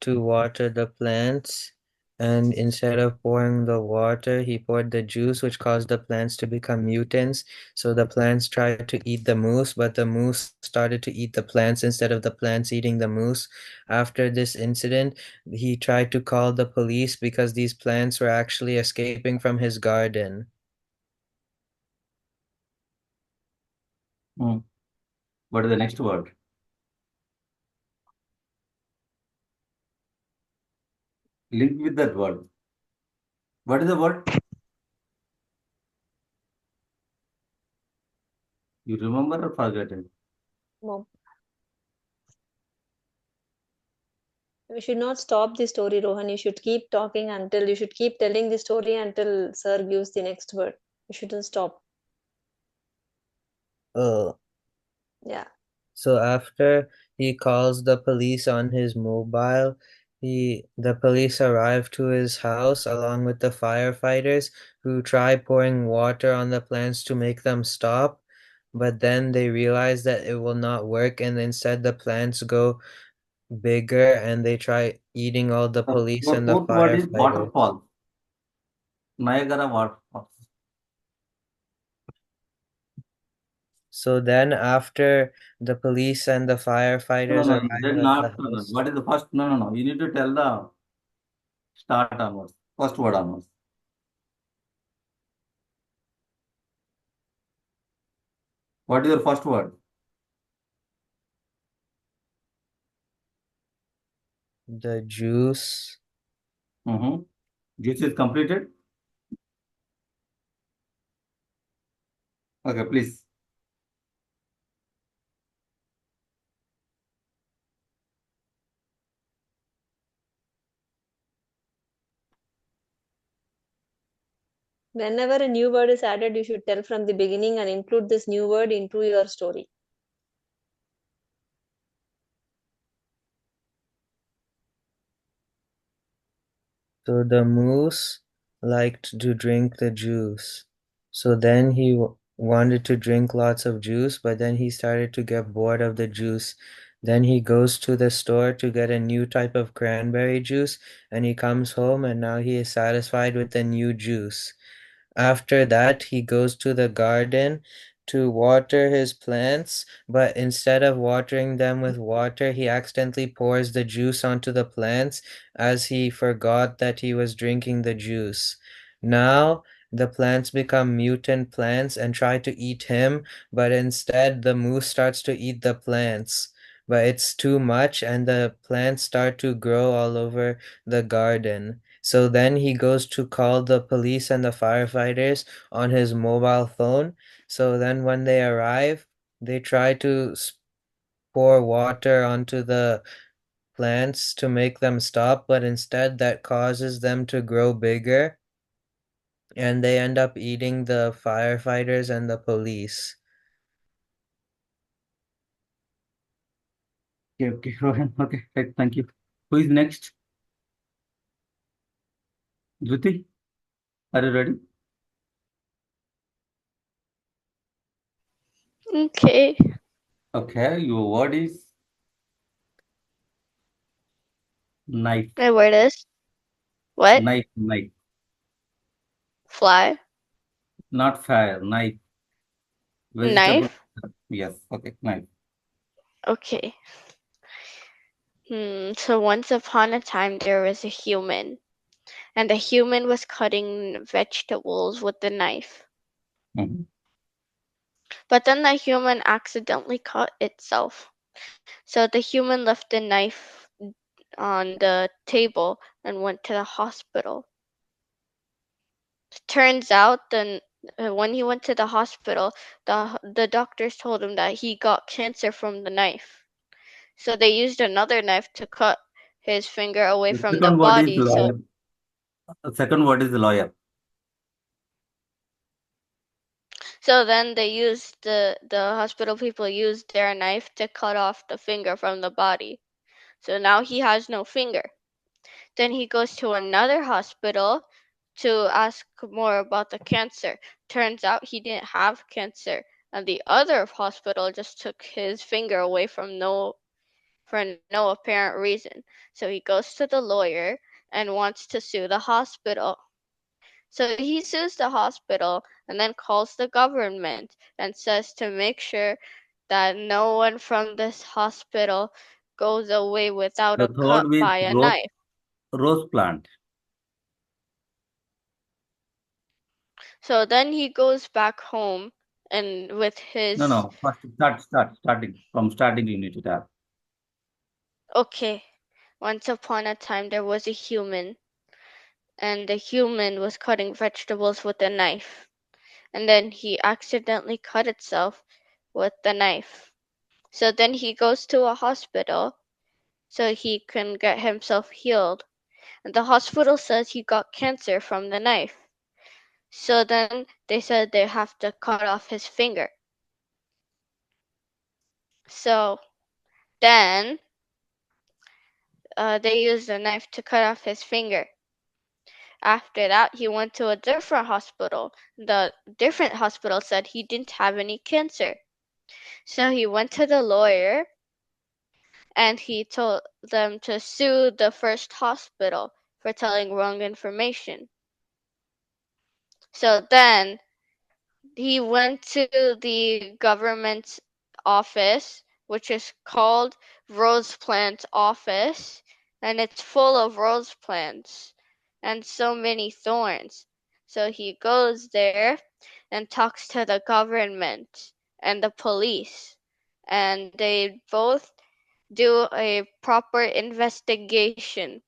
Speaker 5: to water the plants, and instead of pouring the water, he poured the juice, which caused the plants to become mutants. So the plants tried to eat the moose, but the moose started to eat the plants instead of the plants eating the moose. After this incident, he tried to call the police because these plants were actually escaping from his garden.
Speaker 2: Hmm. What is the next word? Link with that word. What is the word? You remember or forgotten?
Speaker 4: Mom. You should not stop the story, Rohan. You should keep talking until you should keep telling the story until sir gives the next word. You shouldn't stop.
Speaker 5: Oh,
Speaker 4: Yeah.
Speaker 5: so after he calls the police on his mobile, the police arrive to his house along with the firefighters who try pouring water on the plants to make them stop, but then they realize that it will not work and instead the plants go bigger and they try eating all the
Speaker 2: The
Speaker 5: police and the
Speaker 2: fourth word is
Speaker 5: firefighters.
Speaker 2: waterfall. Niagara waterfall.
Speaker 5: So then after the police and the
Speaker 2: No,
Speaker 5: firefighters
Speaker 2: no,
Speaker 5: arrive
Speaker 2: then
Speaker 5: at the
Speaker 2: not.
Speaker 5: house,
Speaker 2: What is the first? No, no, no. You need to tell the start onwards. First word onwards. What is your first word?
Speaker 5: the juice.
Speaker 2: Mm-hmm. Juice is completed. Okay, please.
Speaker 4: Whenever a new word is added, you should tell from the beginning and include this new word into your story.
Speaker 5: So the moose liked to drink the juice. So then he wanted to drink lots of juice, but then he started to get bored of the juice. Then he goes to the store to get a new type of cranberry juice, and he comes home and now he is satisfied with the new juice. After that, he goes to the garden to water his plants, but instead of watering them with water, he accidentally pours the juice onto the plants as he forgot that he was drinking the juice. Now, the plants become mutant plants and try to eat him, but instead, the moose starts to eat the plants. But it's too much, and the plants start to grow all over the garden. So then he goes to call the police and the firefighters on his mobile phone. So then when they arrive, they try to pour water onto the plants to make them stop, but instead that causes them to grow bigger and they end up eating the firefighters and the police.
Speaker 2: Okay, okay, Rohan. Okay, right, thank you. Who is next? Dhruti, are you ready?
Speaker 1: Okay.
Speaker 2: Okay, your word is knife.
Speaker 1: My word is what?
Speaker 2: Knife, knife.
Speaker 1: Fly.
Speaker 2: Not fire, knife. Vegetable.
Speaker 1: Knife.
Speaker 2: Yes, okay, knife.
Speaker 1: Okay. So once upon a time there was a human, and the human was cutting vegetables with the knife.
Speaker 2: Mhm.
Speaker 1: But then the human accidentally cut itself. So the human left the knife on the table and went to the hospital. Turns out then when he went to the hospital, the doctors told him that he got cancer from the knife. So they used another knife to cut his finger away
Speaker 2: The
Speaker 1: from the
Speaker 2: second word is
Speaker 1: body. So
Speaker 2: lawyer. The second word is lawyer.
Speaker 1: then they used the hospital people used their knife to cut off the finger from the body. So now he has no finger. Then he goes to another hospital to ask more about the cancer. Turns out he didn't have cancer, and the other hospital just took his finger away for no apparent reason. So he goes to the lawyer and wants to sue the hospital. So he sues the hospital and then calls the government and says to make sure that no one from this hospital goes away without
Speaker 2: The
Speaker 1: a
Speaker 2: third
Speaker 1: cut
Speaker 2: is
Speaker 1: by a knife.
Speaker 2: rose plant.
Speaker 1: So then he goes back home and with
Speaker 2: No,
Speaker 1: his
Speaker 2: no. First, starting. From starting, you need to tell.
Speaker 1: okay. Once upon a time there was a human and the human was cutting vegetables with a knife. And then he accidentally cut itself with the knife. So then he goes to a hospital so he can get himself healed. And the hospital says he got cancer from the knife. So then they said they have to cut off his finger. So then they used a knife to cut off his finger. After that, he went to a different hospital. The different hospital said he didn't have any cancer. So he went to the lawyer and he told them to sue the first hospital for telling wrong information. So then he went to the government office, which is called Rose Plant Office, and it's full of rose plants and so many thorns. So he goes there and talks to the government and the police, and they both do a proper investigation.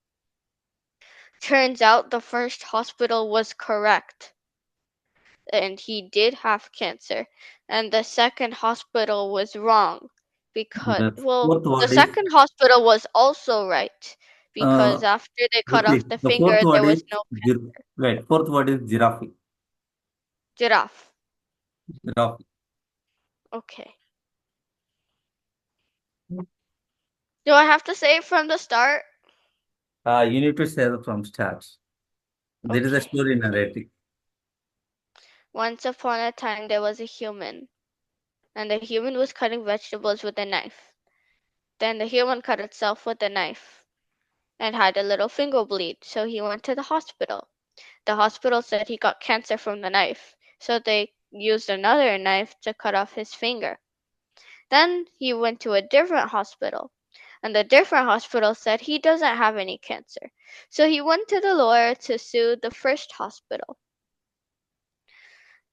Speaker 1: Turns out the first hospital was correct and he did have cancer, and the second hospital was wrong because,
Speaker 2: The
Speaker 1: well,
Speaker 2: fourth
Speaker 1: the
Speaker 2: word is
Speaker 1: second hospital was also right because
Speaker 2: uh,
Speaker 1: after they cut
Speaker 2: Prithvi,
Speaker 1: off the
Speaker 2: the fourth
Speaker 1: finger, there
Speaker 2: word is
Speaker 1: was no
Speaker 2: wait, fourth word is giraffe.
Speaker 1: giraffe.
Speaker 2: Giraffe.
Speaker 1: Okay. Do I have to say it from the start?
Speaker 2: You need to say it from start. There is a
Speaker 1: Okay.
Speaker 2: story narrating.
Speaker 1: Once upon a time, there was a human, and the human was cutting vegetables with a knife. Then the human cut itself with a knife and had a little finger bleed, so he went to the hospital. The hospital said he got cancer from the knife, so they used another knife to cut off his finger. Then he went to a different hospital, and the different hospital said he doesn't have any cancer. So he went to the lawyer to sue the first hospital.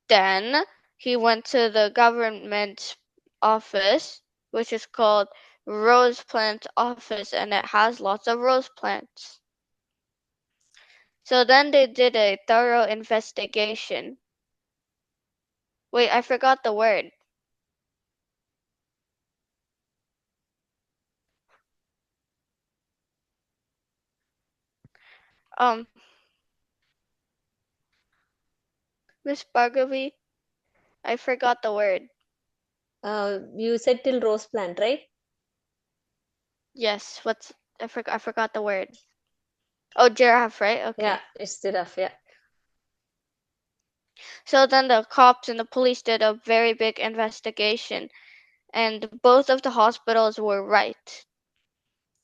Speaker 1: Then he went to the government office, which is called Rose Plant Office, and it has lots of rose plants. So then they did a thorough investigation. Wait, I forgot the word. Um, Miss Bhargavi, I forgot the word.
Speaker 4: You said till rose plant, right?
Speaker 1: Yes, I forgot the word. Oh, giraffe, right? Okay.
Speaker 4: Yeah, it's giraffe. Yeah.
Speaker 1: So then the cops and the police did a very big investigation, and both of the hospitals were right.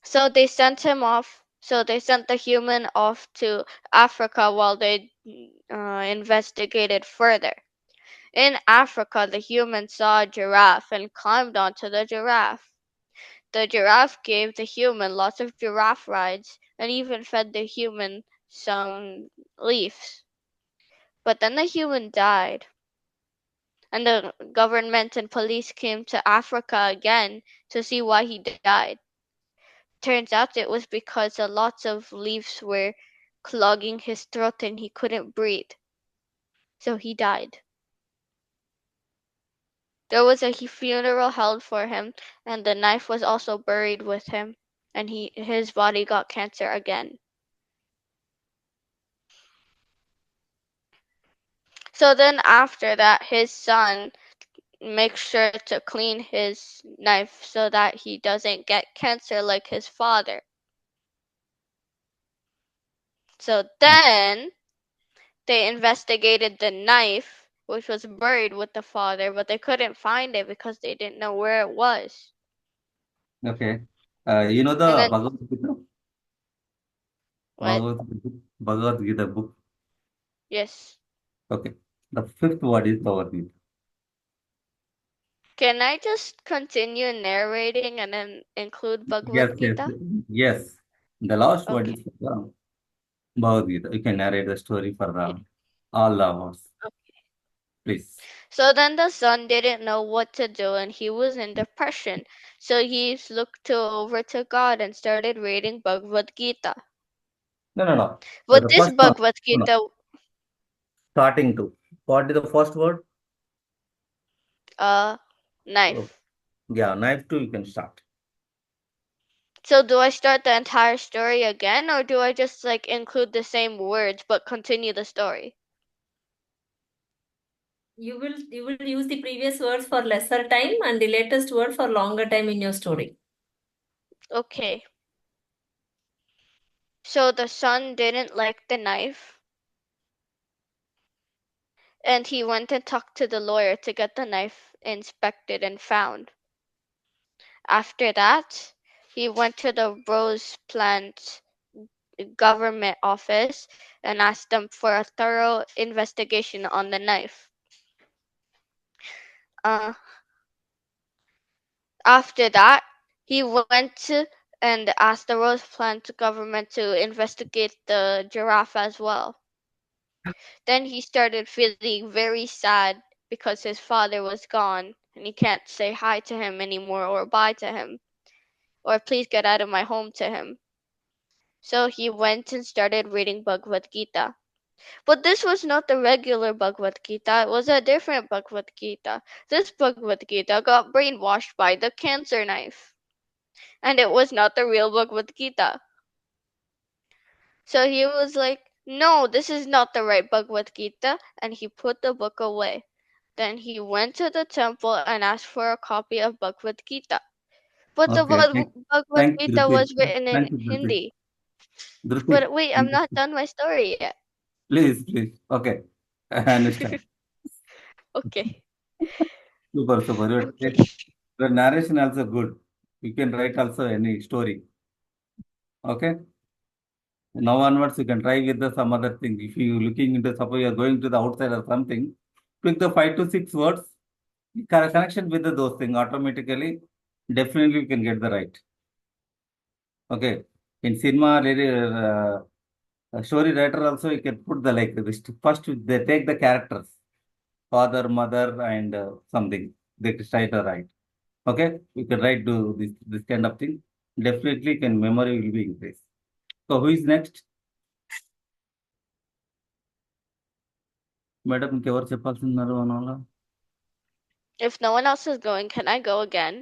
Speaker 1: So they sent him off. So they sent the human off to Africa while they investigated further. In Africa, the human saw a giraffe and climbed onto the giraffe. The giraffe gave the human lots of giraffe rides and even fed the human some leaves. But then the human died, and the government and police came to Africa again to see why he died. Turns out it was because a lots of leaves were clogging his throat and he couldn't breathe. So he died. There was a funeral held for him, and the knife was also buried with him, and his body got cancer again. So then after that, his son makes sure to clean his knife so that he doesn't get cancer like his father. So then they investigated the knife, which was buried with the father, but they couldn't find it because they didn't know where it was.
Speaker 2: Okay. You know
Speaker 1: And
Speaker 2: the
Speaker 1: then
Speaker 2: Bhagavad Gita?
Speaker 1: what?
Speaker 2: Bhagavad Gita book.
Speaker 1: Yes.
Speaker 2: Okay. The fifth word is Bhagavad Gita.
Speaker 1: Can I just continue narrating and then include
Speaker 2: Yes,
Speaker 1: Bhagavad
Speaker 2: yes,
Speaker 1: Gita?
Speaker 2: yes. The last word
Speaker 1: Okay.
Speaker 2: is Bhagavad Gita. You can narrate the story for all of us,
Speaker 1: Okay.
Speaker 2: please.
Speaker 1: So then the son didn't know what to do and he was in depression. So he looked over to God and started reading Bhagavad Gita.
Speaker 2: No.
Speaker 1: But
Speaker 2: The
Speaker 1: this
Speaker 2: first one.
Speaker 1: Bhagavad
Speaker 2: No, no.
Speaker 1: Gita,
Speaker 2: Starting to. What is the first word?
Speaker 1: uh,
Speaker 2: Oh,
Speaker 1: knife.
Speaker 2: yeah, knife two, you can start.
Speaker 1: So do I start the entire story again, or do I just like include the same words but continue the story?
Speaker 4: You will use the previous words for lesser time and the latest word for longer time in your story.
Speaker 1: Okay. So the son didn't like the knife, and he went and talked to the lawyer to get the knife inspected and found. After that, he went to the rose plant government office and asked them for a thorough investigation on the knife. Uh, After that, he went and asked the rose plant government to investigate the giraffe as well. Then he started feeling very sad because his father was gone and he can't say hi to him anymore or bye to him or please get out of my home to him. So he went and started reading Bhagavad Gita. But this was not the regular Bhagavad Gita, it was a different Bhagavad Gita. This Bhagavad Gita got brainwashed by the cancer knife. And it was not the real Bhagavad Gita. So he was like, no, this is not the right Bhagavad Gita, and he put the book away. Then he went to the temple and asked for a copy of Bhagavad Gita. But the
Speaker 2: Okay.
Speaker 1: Bhagavad
Speaker 2: Thank you,
Speaker 1: Gita
Speaker 2: Dhruti.
Speaker 1: was written in
Speaker 2: Thank you, Dhruti.
Speaker 1: Hindi.
Speaker 2: Dhruti.
Speaker 1: But wait, I'm not done my story yet.
Speaker 2: Please. Okay. I understand.
Speaker 1: Okay.
Speaker 2: Super.
Speaker 1: Okay.
Speaker 2: Your narration also good. You can write also any story. Okay. Now onwards, you can try with the some other thing. If you looking into, suppose you are going to the outside or something, pick the 5 to 6 words, connection with those things automatically. Definitely, you can get the right. Okay. In cinema, story writer also, you can put the like this. First, they take the characters, father, mother, and something. They try to write. Okay, you can write do this kind of thing. Definitely, can memory will be increased. So, who is next? Madam, ఇంకెవరు చెప్పాల్సిందన్నారు అనాల
Speaker 1: If no one else is going, can I go again?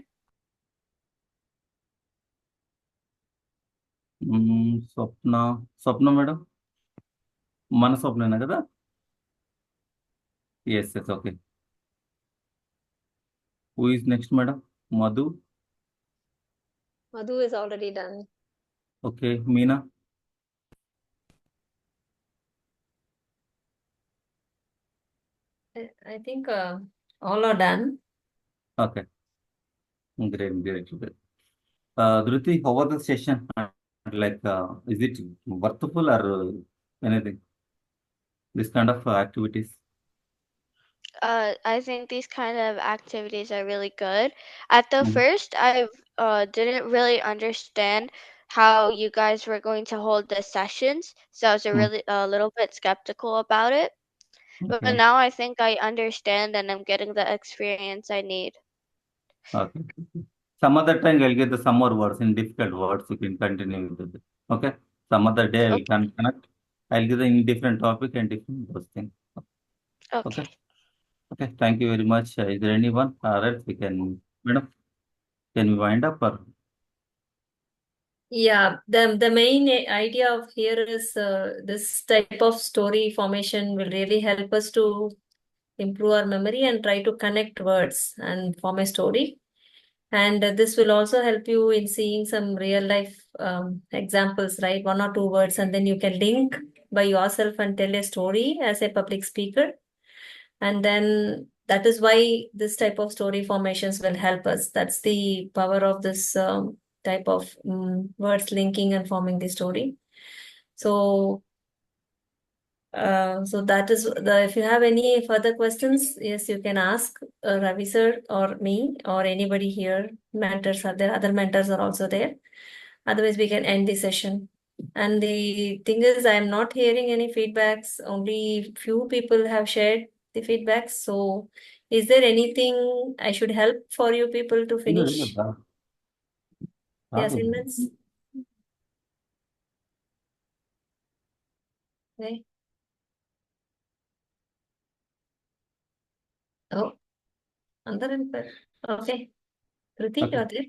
Speaker 2: Swapna Swapna madam మన స్వప్నేనా కదా yes okay who is next madam Madhu
Speaker 4: Madhu is already done.
Speaker 2: Okay Meena
Speaker 4: I think all are done.
Speaker 2: Okay great Dhriti how was the session like is it worthful or anything this kind of activities
Speaker 1: I think these kind of activities are really good. At the first, I didn't really understand how you guys were going to hold the sessions, so I was a little bit skeptical about it. But
Speaker 2: okay
Speaker 1: now I think I understand and I'm getting the experience I need.
Speaker 2: Okay some other time I'll get the some more words in difficult words. You can continue with it. Okay. Some other day I will
Speaker 1: Okay.
Speaker 2: connect. I'll give the in different topic and different those things. Okay.
Speaker 1: Okay.
Speaker 2: Okay. Thank you very much. Is there anyone? All right. We can, madam, can we wind up or?
Speaker 4: Yeah, the main idea of here is this type of story formation will really help us to improve our memory and try to connect words and form a story. And this will also help you in seeing some real life examples, right? 1 or 2 words, and then you can link by yourself and tell a story as a public speaker. And then that is why this type of story formations will help us. That's the power of this type of words linking and forming the story. So so that is if you have any further questions, yes, you can ask Ravi sir or me or anybody here. Mentors are there, other mentors are also there. Otherwise, we can end the session. And the thing is, I am not hearing any feedbacks. Only few people have shared the feedbacks. So, is there anything I should help for you people to finish the assignments?
Speaker 7: Okay. Oh, అందరూ వెళ్ళిపోయారు. Okay. Kruti,
Speaker 2: Okay.
Speaker 7: you're there?